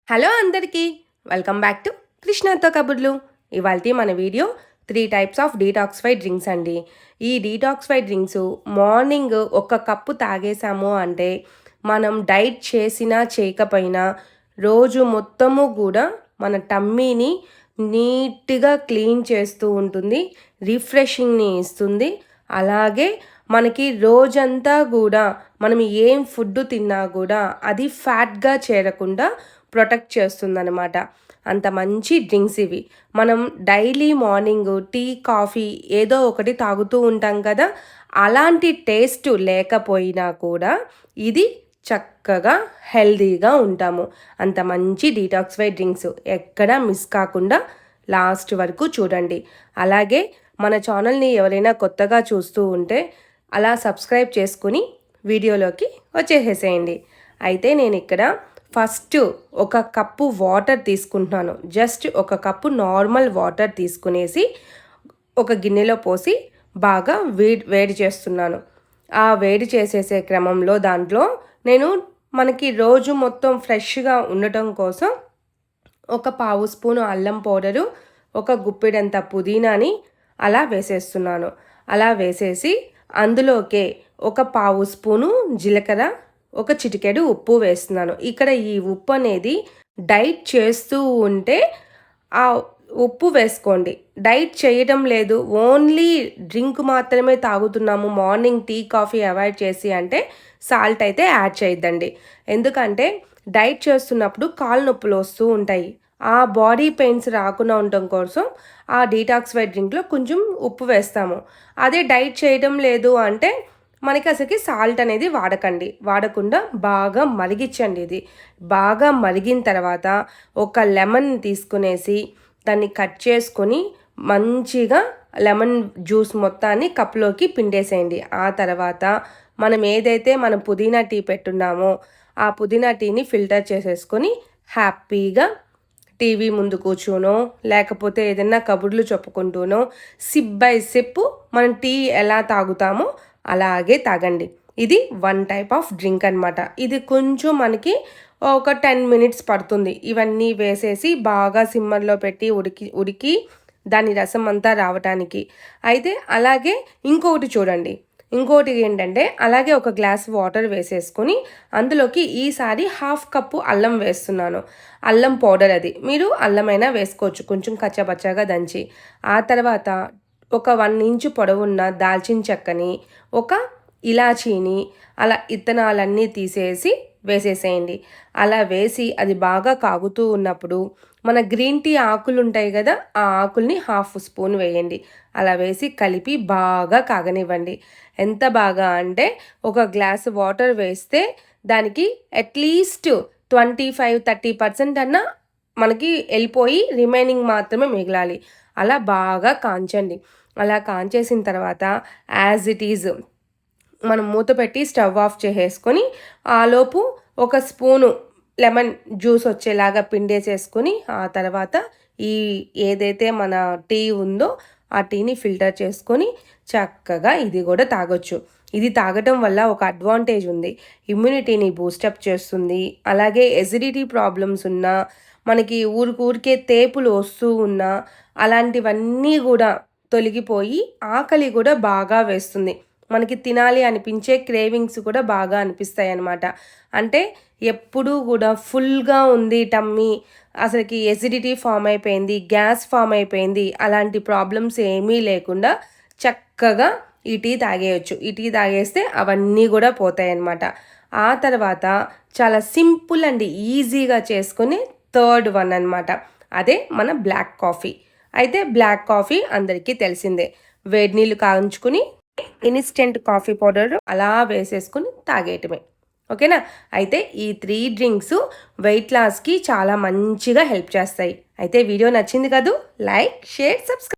Hello అందరికీ welcome back to కృష్ణతో కబుర్లు. ఇవాల్టి మన వీడియో 3 టైప్స్ ఆఫ్ డీటాక్సిఫైడ్ డ్రింక్స్ అండి. ఈ డీటాక్సిఫైడ్ డ్రింక్స్ మార్నింగ్ ఒక కప్పు తాగేసాము అంటే మనం డైట్ చేసినా చేయకపోయినా రోజు మొత్తము కూడా మన టమ్మీని నీట్గా క్లీన్ చేస్తూ ఉంటుంది, రిఫ్రెషింగ్ని ఇస్తుంది. అలాగే మనకి రోజంతా కూడా మనం ఏం ఫుడ్ తిన్నా కూడా అది ఫ్యాట్గా చేరకుండా ప్రొటెక్ట్ చేస్తుందన్నమాట. అంత మంచి డ్రింక్స్ ఇవి. మనం డైలీ మార్నింగ్ టీ, కాఫీ ఏదో ఒకటి తాగుతూ ఉంటాం కదా, అలాంటి టేస్ట్ లేకపోయినా కూడా ఇది చక్కగా హెల్దీగా ఉంటాము. అంత మంచి డీటాక్సిఫైడ్ డ్రింక్స్ ఎక్కడ మిస్ కాకుండా లాస్ట్ వరకు చూడండి. అలాగే మన ఛానల్ని ఎవరైనా కొత్తగా చూస్తూ ఉంటే అలా సబ్స్క్రైబ్ చేసుకుని వీడియోలోకి వచ్చేసేయండి. అయితే నేను ఇక్కడ ఫస్ట్ ఒక కప్పు వాటర్ తీసుకుంటున్నాను. జస్ట్ ఒక కప్పు నార్మల్ వాటర్ తీసుకునేసి ఒక గిన్నెలో పోసి బాగా వేడి చేస్తున్నాను. ఆ వేడి చేసేసే క్రమంలో దాంట్లో నేను మనకి రోజు మొత్తం ఫ్రెష్గా ఉండటం కోసం ఒక పావు స్పూను అల్లం పౌడరు, ఒక గుప్పెడంత పుదీనాని అలా వేసేస్తున్నాను. అలా వేసేసి అందులోకే ఒక పావు స్పూను జీలకర్ర, ఒక చిటికెడు ఉప్పు వేస్తున్నాను. ఇక్కడ ఈ ఉప్పు అనేది డైట్ చేస్తూ ఉంటే ఆ ఉప్పు వేసుకోండి. డైట్ చేయడం లేదు, ఓన్లీ డ్రింక్ మాత్రమే తాగుతున్నాము, మార్నింగ్ టీ కాఫీ అవాయిడ్ చేసి అంటే సాల్ట్ అయితే యాడ్ చేయొద్దండి. ఎందుకంటే డైట్ చేస్తున్నప్పుడు కాళ్ళు నొప్పులు వస్తూ ఉంటాయి. ఆ బాడీ పెయిన్స్ రాకుండా ఉండటం కోసం ఆ డీటాక్సిఫైడ్ డ్రింక్లో కొంచెం ఉప్పు వేస్తాము. అదే డైట్ చేయడం లేదు అంటే మనకి అసలుకి సాల్ట్ అనేది వాడకుండా బాగా మరిగించండి. ఇది బాగా మరిగిన తర్వాత ఒక లెమన్ తీసుకునేసి దాన్ని కట్ చేసుకొని మంచిగా లెమన్ జ్యూస్ మొత్తాన్ని కప్లోకి పిండేసేయండి. ఆ తర్వాత మనం ఏదైతే మనం పుదీనా టీ పెట్టున్నామో ఆ పుదీనా టీని ఫిల్టర్ చేసేసుకొని హ్యాపీగా టీవీ ముందు కూర్చోనో లేకపోతే ఏదైనా కబుర్లు చెప్పుకుంటూనో సిప్ బై సిప్ మనం టీ ఎలా తాగుతామో అలాగే తాగండి. ఇది 1 టైప్ ఆఫ్ డ్రింక్ అనమాట. ఇది కొంచెం మనకి ఒక 10 మినిట్స్ పడుతుంది. ఇవన్నీ వేసేసి బాగా సిమ్మర్లో పెట్టి ఉడికి దాని రసం అంతా రావటానికి. అయితే అలాగే ఇంకొకటి చూడండి. ఇంకోటి ఏంటంటే అలాగే ఒక గ్లాస్ వాటర్ వేసేసుకొని అందులోకి ఈసారి 1/2 కప్పు అల్లం వేస్తున్నాను. అల్లం పౌడర్, అది మీరు అల్లమైనా వేసుకోవచ్చు కొంచెం కచ్చబచ్చగా దంచి. ఆ తర్వాత ఒక 1 ఇంచు పొడవున్న దాల్చిన చెక్కని, ఒక ఇలాచీని అలా ఇత్తనాలన్నీ తీసేసి వేసేసేయండి. అలా వేసి అది బాగా కాగుతూ ఉన్నప్పుడు మన గ్రీన్ టీ ఆకులు ఉంటాయి కదా, ఆ ఆకుల్ని 1/2 స్పూన్ వేయండి. అలా వేసి కలిపి బాగా కాగనివ్వండి. ఎంత బాగా అంటే ఒక గ్లాసు వాటర్ వేస్తే దానికి అట్లీస్ట్ 25-30% అన్నా మనకి వెళ్ళిపోయి రిమైనింగ్ మాత్రమే మిగలాలి. అలా బాగా కాంచండి. అలా కాంచేసిన తర్వాత యాజ్ ఇట్ ఈజ్ మనం మూత పెట్టి స్టవ్ ఆఫ్ చేసేసుకొని ఆలోపు ఒక స్పూను లెమన్ జ్యూస్ వచ్చేలాగా పిండేసేసుకొని ఆ తర్వాత ఈ ఏదైతే మన టీ ఉందో ఆ టీని ఫిల్టర్ చేసుకొని చక్కగా ఇది కూడా తాగొచ్చు. ఇది తాగటం వల్ల ఒక అడ్వాంటేజ్ ఉంది, ఇమ్యూనిటీని బూస్టప్ చేస్తుంది. అలాగే ఎసిడిటీ ప్రాబ్లమ్స్ ఉన్నా, మనకి ఊరికే తేపులు వస్తూ ఉన్నా అలాంటివన్నీ కూడా తొలగిపోయి ఆకలి కూడా బాగా వేస్తుంది. మనకి తినాలి అనిపించే క్రేవింగ్స్ కూడా బాగా అనిపిస్తాయి అన్నమాట. అంటే ఎప్పుడూ కూడా ఫుల్గా ఉంది టమ్మీ, అసలుకి ఎసిడిటీ ఫామ్ అయిపోయింది, గ్యాస్ ఫామ్ అయిపోయింది, అలాంటి ప్రాబ్లమ్స్ ఏమీ లేకుండా చక్కగా ఈ టీ తాగేయచ్చు. ఈ టీ తాగేస్తే అవన్నీ కూడా పోతాయి అన్నమాట. ఆ తర్వాత చాలా సింపుల్ అండ్ ఈజీగా చేసుకుని థర్డ్ వన్ అనమాట, అదే మన బ్లాక్ కాఫీ. అయితే బ్లాక్ కాఫీ అందరికీ తెలిసిందే. వేడి నీళ్ళు కాంచుకుని ఇన్స్టెంట్ కాఫీ పౌడర్ అలా వేసేసుకుని తాగేయటమే. ఓకేనా? అయితే ఈ 3 డ్రింక్స్ వెయిట్ లాస్కి చాలా మంచిగా హెల్ప్ చేస్తాయి. అయితే వీడియో నచ్చింది కదూ? Like, share, subscribe.